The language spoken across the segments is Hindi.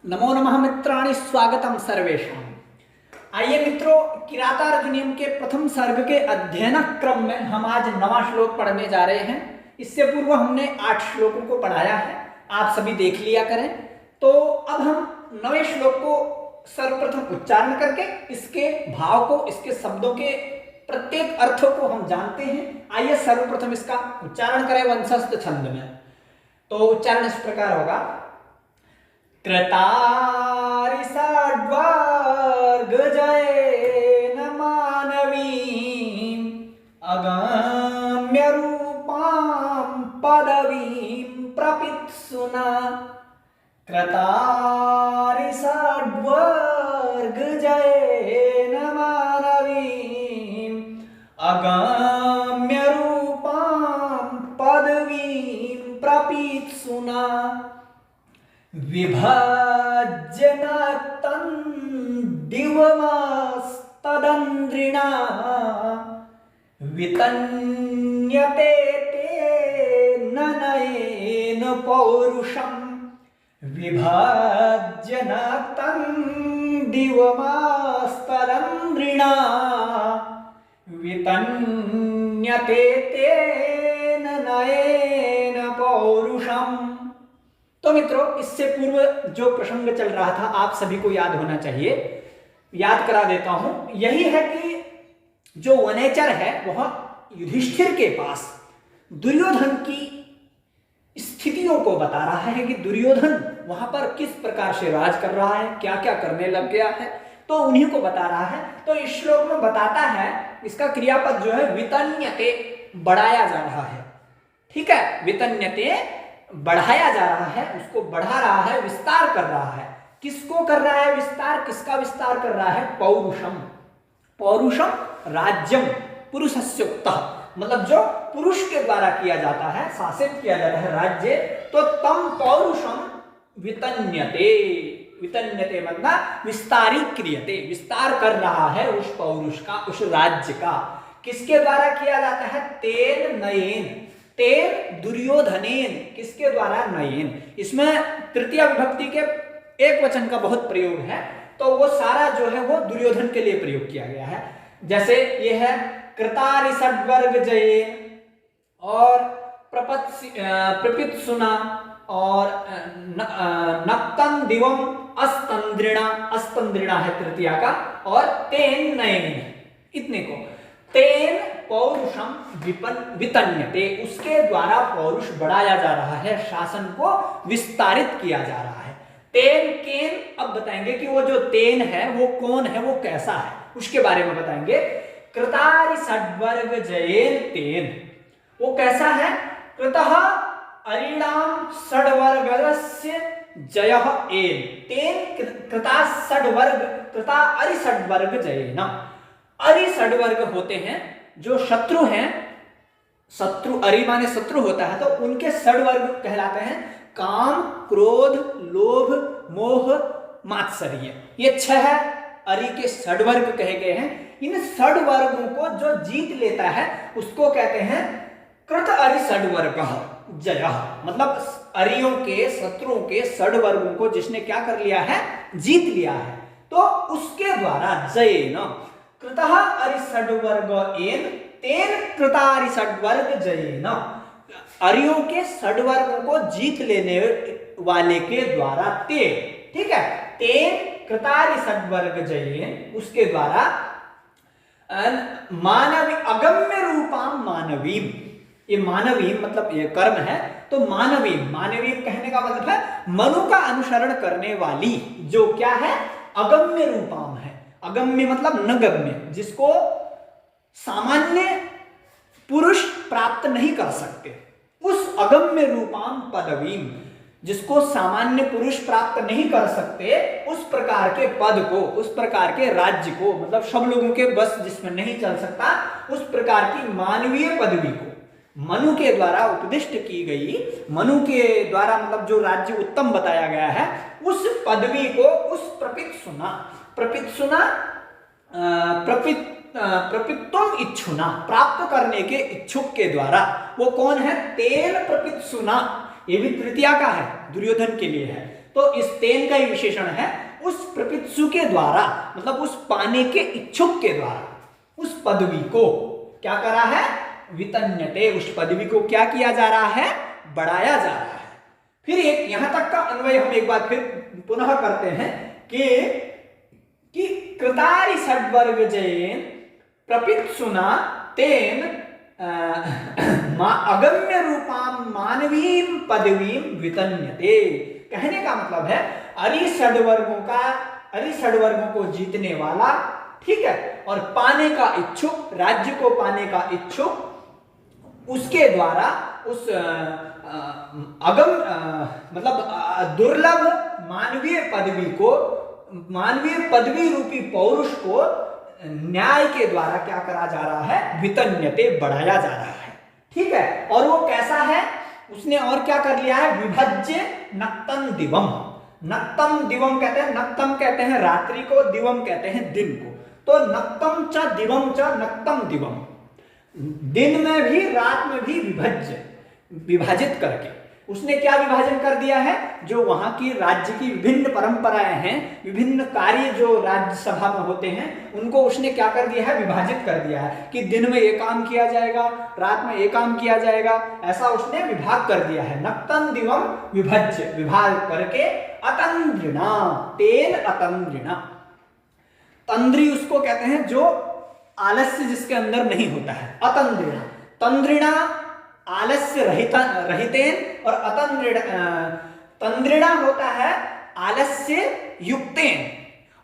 नमो नमः मित्राणि, स्वागतम सर्वेषां। आइए मित्रों, किरातार्जुनीयम के प्रथम सर्ग के अध्ययन क्रम में हम आज 9वां श्लोक पढ़ने जा रहे हैं। इससे पूर्व हमने 8 श्लोकों को पढ़ाया है, आप सभी देख लिया करें। तो अब हम 9वें श्लोक को सर्वप्रथम उच्चारण करके इसके भाव को, इसके शब्दों के प्रत्येक अर्थों को हम जानते हैं। आइए सर्वप्रथम इसका उच्चारण करें वंशस्थ छंद में। तो उच्चारण इस प्रकार होगा। कृतारिषड्वर्गजयेन मानवीम् अगम्य रूपां पदवीं प्रपित्सुना। कृतारिषड्वर्गजयेन मानवीम् अगम्य रूपां पदवीं प्रपित्सुना। विभज्यनतं दिवमस्तदन्द्रिणा वितन्यते तेन नयेन पौरुषम्। विभज्यनतं दिवमस्तदन्द्रिणा वितन्यते तेन नयेन पौरुषम्। तो मित्रों, इससे पूर्व जो प्रसंग चल रहा था आप सभी को याद होना चाहिए, याद करा देता हूं। यही है कि जो वनेचर है वह युधिष्ठिर के पास दुर्योधन की स्थितियों को बता रहा है कि दुर्योधन वहां पर किस प्रकार से राज कर रहा है, क्या क्या करने लग गया है, तो उन्हीं को बता रहा है। तो इस श्लोक में बताता है, इसका क्रियापद जो है वितन्यते, बढ़ाया जा रहा है। ठीक है, वितन्यते बढ़ाया जा रहा है, उसको बढ़ा रहा है, विस्तार कर रहा है। किसको कर रहा है विस्तार, किसका विस्तार कर रहा है? पौरुषम। पौरुषम राज्यम पुरुषस्योक्तः, मतलब जो पुरुष के द्वारा किया जाता है, शासित किया जाता है राज्य, तो तम पौरुषम वितन्यते। वितन्यते मतलब विस्तारी क्रियते, विस्तार कर रहा है उस पौरुष का, उस राज्य का। किसके द्वारा किया जाता है? तेन नयेन, तेन दुर्योधनेन, किसके द्वारा? नयेन। इसमें तृतीय विभक्ति के एक वचन का बहुत प्रयोग है, तो वो सारा जो है वो दुर्योधन के लिए प्रयोग किया गया है। जैसे ये है कृतारिषड्वर्ग जयेन और प्रपित्सुना और नक्तं दिवम अस्तंद्रिणा, अस्तंद्रिणा है तृतीया का, और तेन नयेन, इतने को। तेन पौरुषम वितन्यते, उसके द्वारा पौरुष बढ़ाया जा रहा है, शासन को विस्तारित किया जा रहा है। तेन केन, अब बताएंगे कि वो जो तेन है वो कौन है, वो कैसा है, उसके बारे में बताएंगे। कृतारिषड्वर्ग जयेन तेन, वो कैसा है? कृतः अरिणाम षड्वर्गस्य जयः एन तेन कृता षड्वर्ग, कृता अरिषड्वर्ग जयेन। अरिषड्वर्ग होते हैं जो शत्रु हैं, शत्रु, अरि माने शत्रु होता है, तो उनके षड्वर्ग कहलाते हैं काम, क्रोध, लोभ, मोह, मात्सर्य। ये 6 अरि के षड्वर्ग कहे गए हैं। इन षड्वर्गों को जो जीत लेता है उसको कहते हैं कृत अरिषड्वर्गः जयः, मतलब अरियों के, शत्रुओं के षड्वर्गों को जिसने क्या कर लिया है? जीत लिया है। तो उसके द्वारा जयेन, कृतः अरिषड्वर्ग एन तेन कृतारिषड्वर्ग जयेन, अरियों के षड्वर्गों को जीत लेने वाले के द्वारा तेन, ठीक है, तेन कृतारिषड्वर्ग जयेन, उसके द्वारा मानवी अगम्य रूपां मानवीम। ये मानवीम मतलब ये कर्म है, तो मानवीम, मानवीम कहने का मतलब है मनु का अनुसरण करने वाली, जो क्या है? अगम्य रूपाम है। अगम्य मतलब नगम्य, जिसको सामान्य पुरुष प्राप्त नहीं कर सकते, उस अगम्य रूपाम पदवीम, जिसको सामान्य पुरुष प्राप्त नहीं कर सकते, उस प्रकार के पद को, उस प्रकार के राज्य को, मतलब सब लोगों के बस जिसमें नहीं चल सकता, उस प्रकार की मानवीय पदवी को मनु के द्वारा उपदिष्ट की गई, मनु के द्वारा मतलब जो राज्य उत्तम बताया गया है, उस पदवी को, उस प्रपित्सुना, प्रपित्सुना प्रपित्तुम इच्छुना, प्राप्त करने के इच्छुक के द्वारा, वो कौन है? तेन प्रपित्सुना, ये भी तृतीया का है, दुर्योधन के लिए है। तो इस तेन का ही विशेषण है, उस प्रपित्सु के द्वारा, मतलब उस पाने के इच्छुक के द्वारा उस पदवी को क्या करा है, वितन्यते, उस पदवी को क्या किया जा रहा है, बढ़ाया जा रहा है। फिर एक यहां तक का अन्वय हम एक बार फिर पुनः करते हैं कि कृतारि षड्वर्ग जैन प्रपित्सुना तेन अगम्य रूपाम मानवीम पदवीम वितन्यते। कहने का मतलब है अरिषड्वर्गों को जीतने वाला, ठीक है, और पाने का इच्छुक, राज्य को पाने का इच्छुक, उसके द्वारा उस मतलब दुर्लभ मानवीय पदवी को, मानवीय पदवी रूपी पौरुष को न्याय के द्वारा क्या करा जा रहा है, वितन्यते, बढ़ाया जा रहा है। ठीक है, और वो कैसा है, उसने और क्या कर लिया है, विभज्य नक्तम दिवम। नक्तम दिवम कहते हैं, नक्तम कहते हैं रात्रि को, दिवम कहते हैं दिन को। तो नक्तम च दिवम च नक्तम दिवम, दिन में भी रात में भी विभाजित करके उसने क्या विभाजन कर दिया है, जो वहां की राज्य की विभिन्न परंपराएं हैं, विभिन्न कार्य जो राज्यसभा में होते हैं, उनको उसने क्या कर दिया है, विभाजित कर दिया है कि दिन में ये काम किया जाएगा, रात में ये काम किया जाएगा, ऐसा उसने विभाग कर दिया है। नक्तम दिवम विभज्य, विभाग करके अतंद्रिणा, तेन अतंद्रिणा, तंद्री उसको कहते हैं जो आलस्य जिसके अंदर नहीं होता है, अतंद्रिणा। तंद्रिणा आलस्य रहितेन, और तंद्रिणा होता है आलस्य युक्तेन,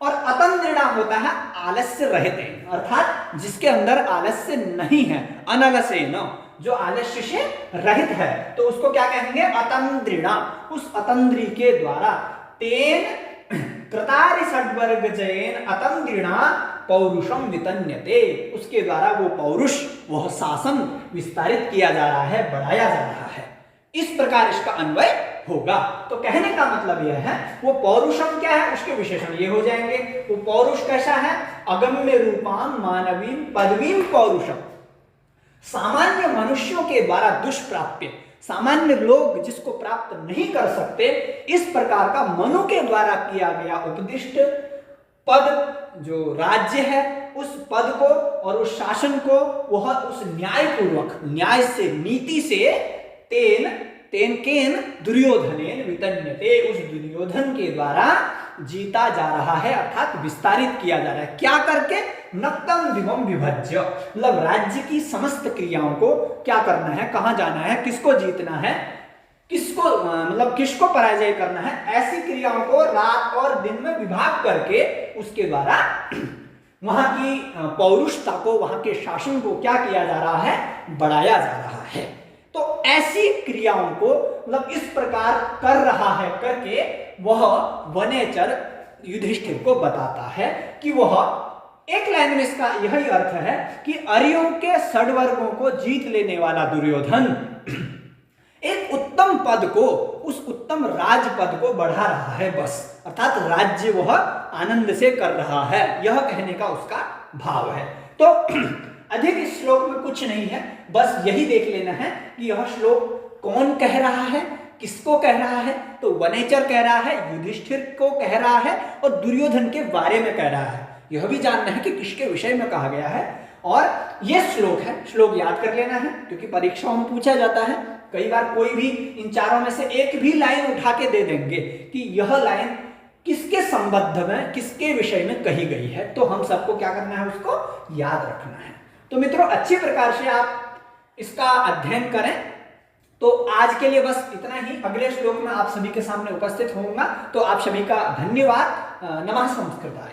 और अतंद्रिणा होता है आलस्य रहितेन, अर्थात जिसके अंदर आलस्य नहीं है, अनलसेन, जो आलस्य से रहित है, तो उसको क्या कहेंगे, अतंद्रिणा। उस अतंद्री के द्वारा तेन कृतारि षड्वर्ग जैन अतंद्रिणा पौरुषम वितन्यते, उसके द्वारा वो पौरुष, वह शासन विस्तारित किया जा रहा है, बढ़ाया जा रहा है। इस प्रकार इसका अन्वय होगा। तो कहने का मतलब यह है, वो पौरुषम क्या है, उसके विशेषण ये हो जाएंगे। वो पौरुष कैसा है, अगम्य रूपाम मानवीम पदवीम पौरुषम, सामान्य मनुष्यों के द्वारा दुष्प्राप्य, सामान्य लोग जिसको प्राप्त नहीं कर सकते, इस प्रकार का मनु के द्वारा किया गया उपदिष्ट पद, जो राज्य है, उस पद को और उस शासन को वह उस न्याय पूर्वक, न्याय से, नीति से, तेन केन दुर्योधनेन वितन्यते, उस दुर्योधन के द्वारा जीता जा रहा है, अर्थात विस्तारित किया जा रहा है। क्या करके, नक्तम दिवम विभज्य, मतलब राज्य की समस्त क्रियाओं को क्या करना है, कहां जाना है, किसको जीतना है, किसको मतलब किसको पराजय करना है, ऐसी क्रियाओं को रात और दिन में विभाग करके उसके द्वारा वहां की पौरुषता को, वहां के शासन को क्या किया जा रहा है, बढ़ाया जा रहा है। तो ऐसी क्रियाओं को मतलब इस प्रकार कर रहा है करके वह वनेचर युधिष्ठिर को बताता है कि वह, एक लाइन में इसका यही अर्थ है कि अरियों के षड्वर्गों को जीत लेने वाला दुर्योधन एक उत्तम पद को, उस उत्तम राज पद को बढ़ा रहा है, बस, अर्थात राज्य वह आनंद से कर रहा है, यह कहने का उसका भाव है। तो अधिक इस श्लोक में कुछ नहीं है, बस यही देख लेना है कि यह श्लोक कौन कह रहा है, किसको कह रहा है। तो वनेचर कह रहा है, युधिष्ठिर को कह रहा है, और दुर्योधन के बारे में कह रहा है। यह भी जानना है कि किसके विषय में कहा गया है, और यह श्लोक है, श्लोक याद कर लेना है, क्योंकि परीक्षाओं में पूछा जाता है। कई बार कोई भी इन चारों में से एक भी लाइन उठा के दे देंगे कि यह लाइन किसके संबंध में, किसके विषय में कही गई है, तो हम सबको क्या करना है, उसको याद रखना है। तो मित्रों, अच्छी प्रकार से आप इसका अध्ययन करें। तो आज के लिए बस इतना ही। अगले श्लोक में आप सभी के सामने उपस्थित होऊंगा। तो आप सभी का धन्यवाद। नमः संस्कृताय।